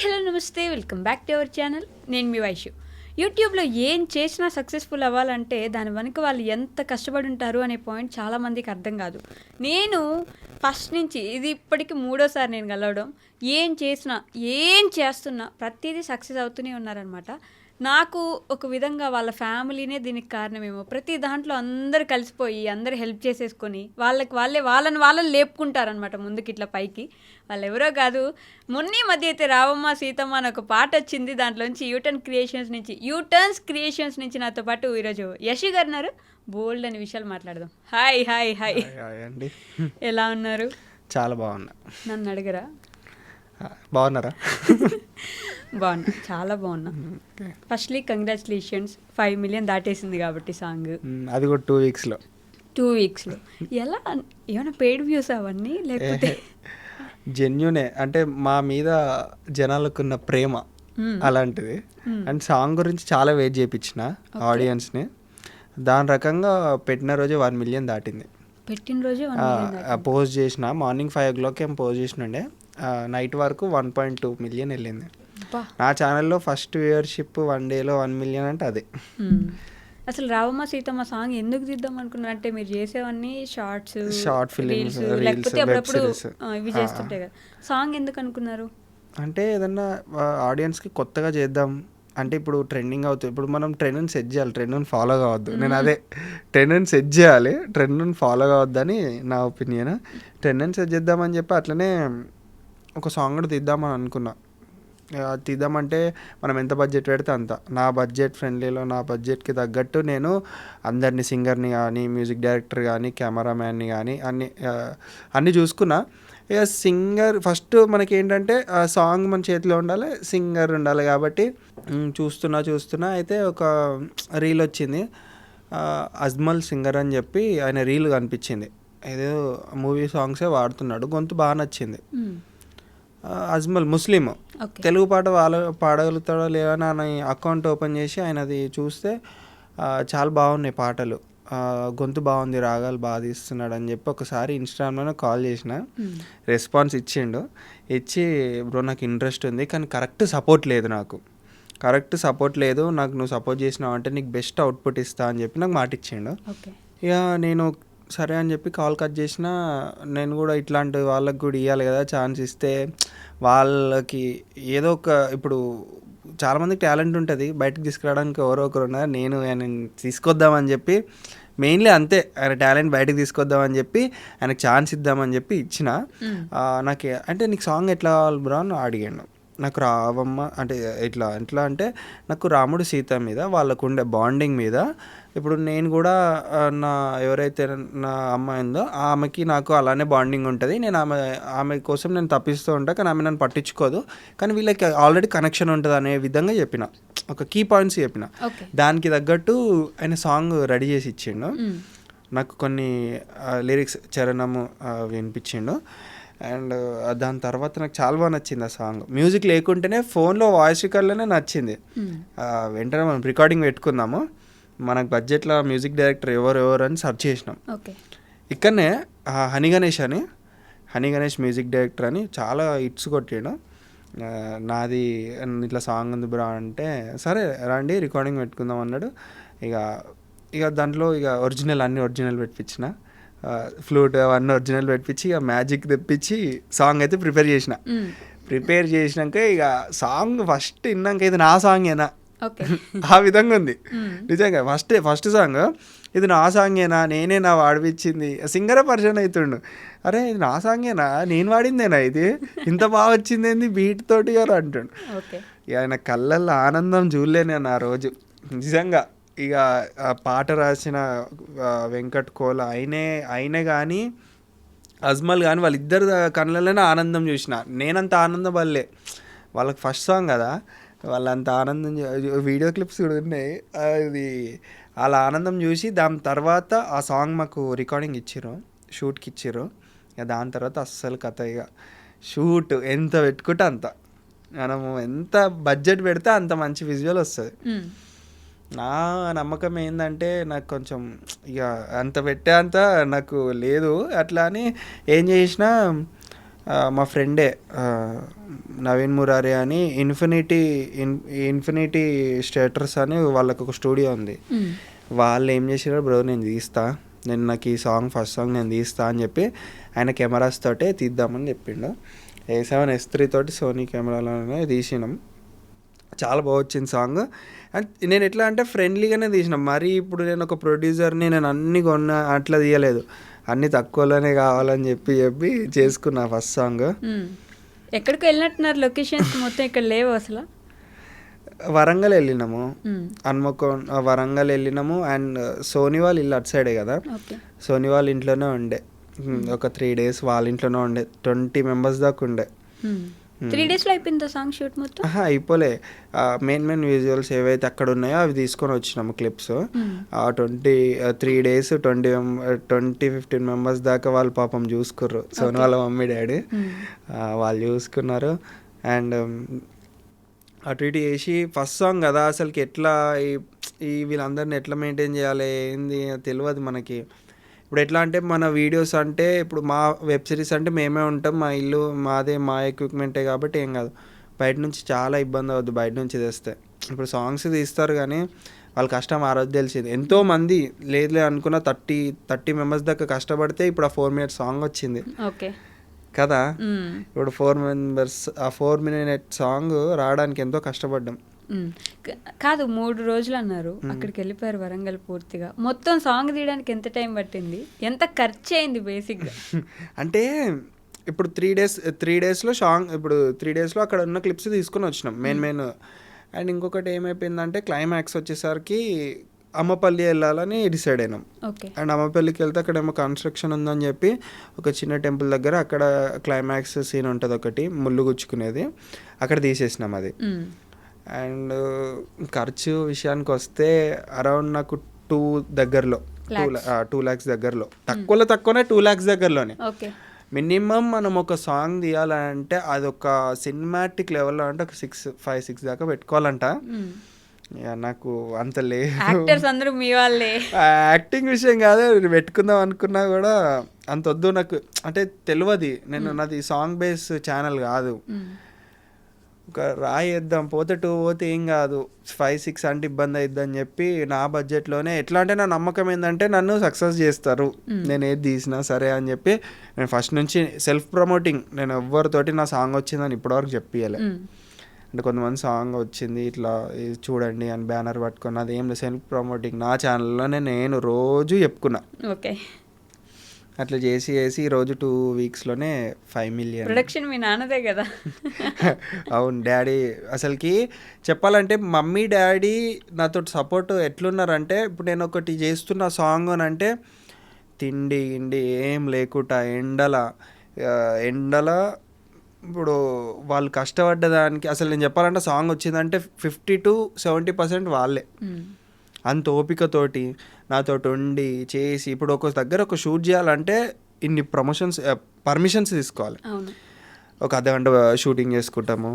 Hello నమస్తే, welcome back to our channel. నేను మీ వైషు. యూట్యూబ్లో ఏం చేసినా సక్సెస్ఫుల్ అవ్వాలంటే దాని వెనుక వాళ్ళు ఎంత కష్టపడి ఉంటారు అనే పాయింట్ చాలామందికి అర్థం కాదు. నేను ఫస్ట్ నుంచి ఇది ఇప్పటికి మూడోసారి నేను కలవడం, ఏం చేసినా ఏం చేస్తున్నా ప్రతిదీ సక్సెస్ అవుతూనే ఉన్నారనమాట. నాకు ఒక విధంగా వాళ్ళ ఫ్యామిలీనే దీనికి కారణమేమో. ప్రతి దాంట్లో అందరు కలిసిపోయి అందరు హెల్ప్ చేసేసుకొని వాళ్ళని లేపుకుంటారనమాట ముందుకి ఇట్లా పైకి. వాళ్ళు ఎవరో కాదు, మొన్న మధ్య అయితే రావమ్మ సీతమ్మ అని ఒక పాట వచ్చింది. దాంట్లోంచి యూటర్న్స్ క్రియేషన్స్ నుంచి నాతో పాటు ఈరోజు యశి గారు ఉన్నారు. బోల్డ్ అనే విషయాలు మాట్లాడదాం. హాయ్ హాయ్ హాయ్ అండి, ఎలా ఉన్నారు? చాలా బాగున్నా. నన్ను అడగరా? బాగున్నారా? బాగున్నా, చాలా బాగున్నా. ఫస్ట్లీ కంగ్రాచులేషన్స్, 5 million దాటేసింది కాబట్టి సాంగ్. అది కూడా 2 weeksలో. 2 weeksలో ఎలా? ఏమైనా పెయిడ్ వ్యూస్ అవన్నీ లేకపోతే జెన్యునే? అంటే మా మీద జనాలకున్న ప్రేమ అలాంటిది. అండ్ సాంగ్ గురించి చాలా వెయిట్ చేయించిన ఆడియన్స్ని. దాని రకంగా పెట్టిన రోజు 1 million దాటింది. పెట్టిన రోజు పోస్ట్ చేసిన మార్నింగ్ 5 o'clock ఏం పోస్ట్ చేసినండే, నైట్ వరకు 1.2 million వెళ్ళింది. నా ఛానల్లో ఫస్ట్ వ్యూవర్షిప్ 1 dayలో 1 million అంటే అదే. అసలు రావమ్మ సీతమ్మ సాంగ్ ఎందుకు తీద్దాం అనుకున్నారు? అంటే మీరు చేసేవన్నీ షార్ట్ ఫిలిమ్స్, లేకపోతే అప్పుడప్పుడు ఇవి చేస్తుంటాయి కదా, సాంగ్ ఎందుకు అనుకున్నారు? అంటే ఏదన్నా ఆడియన్స్కి కొత్తగా చేద్దాం అంటే, ఇప్పుడు ట్రెండింగ్ అవుతుంది. ఇప్పుడు మనం ట్రెండ్ని సెట్ చేయాలి, ట్రెండ్ని ఫాలో కావద్దు. నేను అదే ట్రెండ్ని సెట్ చేయాలి, ట్రెండ్ని ఫాలో కావద్దని నా ఒపీనియన్. ట్రెండ్ని సెట్ చేద్దామని చెప్పి అట్లనే ఒక సాంగ్ కూడా తీద్దామని అనుకున్నా. తీద్దామంటే మనం ఎంత బడ్జెట్ పెడితే అంత. నా బడ్జెట్ ఫ్రెండ్లీలో నా బడ్జెట్కి తగ్గట్టు నేను అందరినీ, సింగర్ని కానీ, మ్యూజిక్ డైరెక్టర్ కానీ, కెమెరామ్యాన్ని కానీ అన్నీ చూసుకున్నా. ఇక సింగర్ ఫస్ట్ మనకి ఏంటంటే సాంగ్ మన చేతిలో ఉండాలి, సింగర్ ఉండాలి. కాబట్టి చూస్తున్నా అయితే ఒక రీల్ వచ్చింది. అజ్మల్ సింగర్ అని చెప్పి ఆయన రీల్ కనిపించింది. ఏదో మూవీ సాంగ్సే వాడుతున్నాడు, గొంతు బాగా నచ్చింది. అజ్మల్ ముస్లిం, తెలుగు పాట పాడగలుగుతాడో లేదని ఆయన అకౌంట్ ఓపెన్ చేసి ఆయనది చూస్తే చాలా బాగున్నాయి పాటలు, గొంతు బాగుంది, రాగాలు బాగా తీస్తున్నాడు అని చెప్పి ఒకసారి ఇన్స్టాగ్రామ్లో కాల్ చేసిన. రెస్పాన్స్ ఇచ్చి బ్రో నాకు ఇంట్రెస్ట్ ఉంది కానీ కరెక్ట్ సపోర్ట్ లేదు, నాకు నువ్వు సపోర్ట్ చేసినావు అంటే నీకు బెస్ట్ అవుట్పుట్ ఇస్తా అని చెప్పి నాకు మాట ఇచ్చిండు. ఇక నేను సరే అని చెప్పి కాల్ కట్ చేసిన. నేను కూడా ఇట్లాంటి వాళ్ళకి కూడా ఇవ్వాలి కదా ఛాన్స్, ఇస్తే వాళ్ళకి ఏదో ఒక, ఇప్పుడు చాలామందికి టాలెంట్ ఉంటుంది, బయటకు తీసుకురావడానికి ఎవరో ఒకరు ఉన్నారు. నేను ఆయన తీసుకొద్దామని చెప్పి, మెయిన్లీ అంతే, ఆయన టాలెంట్ బయటకు తీసుకొద్దామని చెప్పి ఆయనకు ఛాన్స్ ఇద్దామని చెప్పి ఇచ్చిన. నాకు అంటే నీకు సాంగ్ ఎట్లా కావాలి బ్రో అని అడిగాను. నాకు రావమ్మ అంటే ఎట్లా అంటే నాకు రాముడు సీత మీద వాళ్ళకు ఉండే బాండింగ్ మీద, ఇప్పుడు నేను కూడా ఎవరైతే నా అమ్మాయి ఉందో ఆమెకి నాకు అలానే బాండింగ్ ఉంటుంది. నేను ఆమె కోసం నేను తప్పిస్తూ ఉంటాను, కానీ ఆమె నన్ను పట్టించుకోదు, కానీ వీళ్ళకి ఆల్రెడీ కనెక్షన్ ఉంటుంది అనే విధంగా చెప్పిన, ఒక కీ పాయింట్స్ చెప్పిన. దానికి తగ్గట్టు ఆయన సాంగ్ రెడీ చేసి ఇచ్చిండు. నాకు కొన్ని లిరిక్స్ చరణము వినిపించిండు. అండ్ దాని తర్వాత నాకు చాలా బాగా నచ్చింది ఆ సాంగ్. మ్యూజిక్ లేకుంటేనే ఫోన్లో వాయిస్ రికార్డ్లోనే నచ్చింది. వెంటనే మనం రికార్డింగ్ పెట్టుకుందాము, మనకు బడ్జెట్లో మ్యూజిక్ డైరెక్టర్ ఎవరు అని సెర్చ్ చేసినాం. ఇక్కడనే హనీ గణేష్ మ్యూజిక్ డైరెక్టర్ అని చాలా హిట్స్ కొట్టాడు. నాది ఇట్లా సాంగ్ ఉంది బ్రా అంటే సరే రండి రికార్డింగ్ పెట్టుకుందాం అన్నాడు. ఇక దాంట్లో అన్ని ఒరిజినల్ పెట్టించిన, ఫ్లూట్ అవన్నీ ఒరిజినల్ పెట్టించి ఇక మ్యాజిక్ తెప్పించి సాంగ్ అయితే ప్రిపేర్ చేసినాక ఇక సాంగ్ ఫస్ట్ విన్నాక ఇది నా సాంగేనా ఆ విధంగా ఉంది నిజంగా. ఫస్ట్ సాంగ్ ఇది నా సాంగేనా, నేనేనా వాడిపించింది, సింగరే పరిచయం అవుతుండు. అరే ఇది నా సాంగేనా, నేను వాడిందేనా, ఇది ఇంత బాగా వచ్చింది ఏంది బీట్ తోటి గారు అంటుండు. ఆయన కళ్ళల్లో ఆనందం చూడలేను ఆ రోజు నిజంగా. ఇక పాట రాసిన వెంకట్ కోల అయినే కానీ అజ్మల్ కానీ వాళ్ళిద్దరు కళ్ళలోనే ఆనందం చూసిన. నేనంత ఆనందం వాళ్ళకి ఫస్ట్ సాంగ్ కదా, వాళ్ళంత ఆనందం వీడియో క్లిప్స్ కూడా ఉన్నాయి. అది వాళ్ళ ఆనందం చూసి దాని తర్వాత ఆ సాంగ్ మాకు రికార్డింగ్ షూట్కి ఇచ్చారు. ఇక దాని తర్వాత అస్సలు కథ, ఇక షూట్ ఎంత పెట్టుకుంటే అంత, మనము ఎంత బడ్జెట్ పెడితే అంత మంచి విజువల్ వస్తుంది. నా నమ్మకం ఏంటంటే నాకు కొంచెం ఇక అంత పెట్టే అంత నాకు లేదు. అట్లా అని ఏం చేసినా మా ఫ్రెండే నవీన్ మురారి అని ఇన్ఫినిటీ స్టేటర్స్ అని వాళ్ళకు ఒక స్టూడియో ఉంది. వాళ్ళు ఏం చేసారు, బ్రో నేను నాకు ఈ ఫస్ట్ సాంగ్ నేను తీస్తా అని చెప్పి ఆయన కెమెరాస్ తోటే తీద్దామని చెప్పిండు. A7S3 తోటి సోనీ కెమెరాలోనే తీసినాం. చాలా బాగా వచ్చింది సాంగ్. అండ్ నేను ఎట్లా అంటే ఫ్రెండ్లీగానే తీసినాం. మరి ఇప్పుడు నేను ఒక ప్రొడ్యూసర్ని నేను అన్నీ కొన్నా అట్లా తీయలేదు, అన్నీ తక్కువలోనే కావాలని చెప్పి చేసుకున్నా ఫస్ట్ సాంగ్. ఎక్కడికి వెళ్ళినట్టున్నారు? లొకేషన్స్ మొత్తం ఇక్కడ లేవు అసలు. వరంగల్ వెళ్ళినాము, వరంగల్ వెళ్ళినాము. అండ్ సోనీ వాళ్ళ ఇల్లు అటు సైడే కదా, సోనీ వాళ్ళ ఇంట్లోనే ఉండే ఒక 3 days. వాళ్ళ ఇంట్లోనే ఉండే 20 members దాకా ఉండే. 3 daysలో అయిపోయిందా సాంగ్ షూట్ మొత్తం? అయిపోలే. మెయిన్ విజువల్స్ ఏవైతే అక్కడ ఉన్నాయో అవి తీసుకొని వచ్చినాము క్లిప్స్. 3 days 20-15 members దాకా వాళ్ళు పాపం చూసుకుర్రు. సోనీ వాళ్ళ మమ్మీ డాడీ వాళ్ళు చూసుకున్నారు. అండ్ అటు ఇటు చేసి ఫస్ట్ సాంగ్ కదా, అసలుకి ఎట్లా ఈ వీళ్ళందరిని ఎట్లా మెయింటైన్ చేయాలి ఏంది తెలియదు మనకి. ఇప్పుడు ఎట్లా అంటే మన వీడియోస్ అంటే ఇప్పుడు మా వెబ్ సిరీస్ అంటే మేమే ఉంటాం, మా ఇల్లు మాదే, మా ఎక్విప్మెంటే కాబట్టి ఏం కాదు. బయట నుంచి చాలా ఇబ్బంది అవుద్ది బయట నుంచి తెస్తే. ఇప్పుడు సాంగ్స్ తీస్తారు కానీ వాళ్ళ కష్టం ఆ రోజు తెలిసింది. ఎంతోమంది లేదులే అనుకున్న 30 members దాకా కష్టపడితే ఇప్పుడు ఆ 4 minute సాంగ్ వచ్చింది. ఓకే కదా, ఇప్పుడు 4 members ఆ 4 minute సాంగ్ రావడానికి ఎంతో కష్టపడ్డాం. కాదు 3 రోజులు అన్నారు, అక్కడికి వెళ్ళిపోయారు వరంగల్ పూర్తిగా. మొత్తం సాంగ్ తీయడానికి ఎంత టైం పట్టింది, ఎంత ఖర్చు అయింది బేసిక్గా? అంటే ఇప్పుడు 3 daysలో సాంగ్, ఇప్పుడు 3 daysలో అక్కడ ఉన్న క్లిప్స్ తీసుకుని వచ్చినాం మెయిన్. అండ్ ఇంకొకటి ఏమైపోయిందంటే క్లైమాక్స్ వచ్చేసరికి అమ్మపల్లి వెళ్ళాలని డిసైడ్ అయినాం. అండ్ అమ్మపల్లికి వెళ్తే అక్కడ ఏమో కన్స్ట్రక్షన్ ఉందని చెప్పి ఒక చిన్న టెంపుల్ దగ్గర అక్కడ క్లైమాక్స్ సీన్ ఉంటుంది ఒకటి, ముళ్ళు గుచ్చుకునేది, అక్కడ తీసేసినాం అది. అండ్ ఖర్చు విషయానికి వస్తే అరౌండ్ నాకు 2 lakhs దగ్గరలో, తక్కువనే 2 lakhs దగ్గరలోనే. మినిమం మనం ఒక సాంగ్ తీయాలంటే అది ఒక సినిమాటిక్ లెవెల్లో అంటే ఒక 5-6 దాకా పెట్టుకోవాలంట. నాకు అంత లేదు, యాక్టర్స్ అందరూ మీ వాళ్ళే. యాక్టింగ్ విషయం కాదు, పెట్టుకుందాం అనుకున్నా కూడా అంత వద్దు నాకు. అంటే తెలియదు, నాది సాంగ్ బేస్ ఛానల్ కాదు. ఒక రాయేద్దాం, పోతే 2 పోతే ఏం కాదు, 5-6 అంటే ఇబ్బంది అవుద్ది అని చెప్పి నా బడ్జెట్లోనే. ఎట్లా అంటే నా నమ్మకం ఏంటంటే నన్ను సక్సెస్ చేస్తారు, నేను ఏది తీసినా సరే అని చెప్పి నేను ఫస్ట్ నుంచి సెల్ఫ్ ప్రమోటింగ్. నేను ఎవరితోటి నా సాంగ్ వచ్చిందని ఇప్పటివరకు చెప్పియలే. అంటే కొంతమంది సాంగ్ వచ్చింది ఇట్లా చూడండి అని బ్యానర్ పట్టుకున్న, అది ఏం సెల్ఫ్ ప్రమోటింగ్ నా ఛానల్లోనే నేను రోజు చెప్పుకున్నా. ఓకే, అట్లా చేసి ఈరోజు 2 weeksలోనే 5 million. ప్రొడక్షన్ మీ నాన్నదే కదా? అవును, డాడీ అసలుకి చెప్పాలంటే మమ్మీ డాడీ నాతో సపోర్ట్ ఎట్లున్నారంటే, ఇప్పుడు నేను ఒకటి చేస్తున్న సాంగ్ అని అంటే తిండి ఏం లేకుండా ఎండల ఇప్పుడు వాళ్ళు కష్టపడ్డదానికి అసలు నేను చెప్పాలంటే సాంగ్ వచ్చిందంటే 50-70% వాళ్ళే. అంత ఓపికతోటి నాతోటి ఉండి చేసి, ఇప్పుడు ఒక దగ్గర ఒక షూట్ చేయాలంటే ఇన్ని పర్మిషన్స్ తీసుకోవాలి. ఒక అర్ధగంట షూటింగ్ చేసుకుంటాము,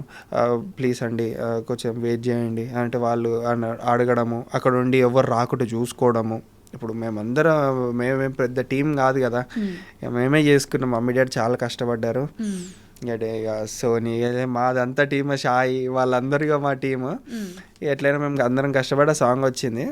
ప్లీజ్ అండి కొంచెం వెయిట్ చేయండి అంటే వాళ్ళు అడగడము, అక్కడ ఉండి ఎవరు రాకుండా చూసుకోవడము. ఇప్పుడు మేమేం పెద్ద టీం కాదు కదా, మేమే చేసుకున్నాం. మమ్మీ డాడీ చాలా కష్టపడ్డారు. ఇక సోనీ మాదంతా టీమ్, షాయి వాళ్ళందరిగా మా టీము. ఎట్లయినా మేము అందరం కష్టపడి సాంగ్ వచ్చింది.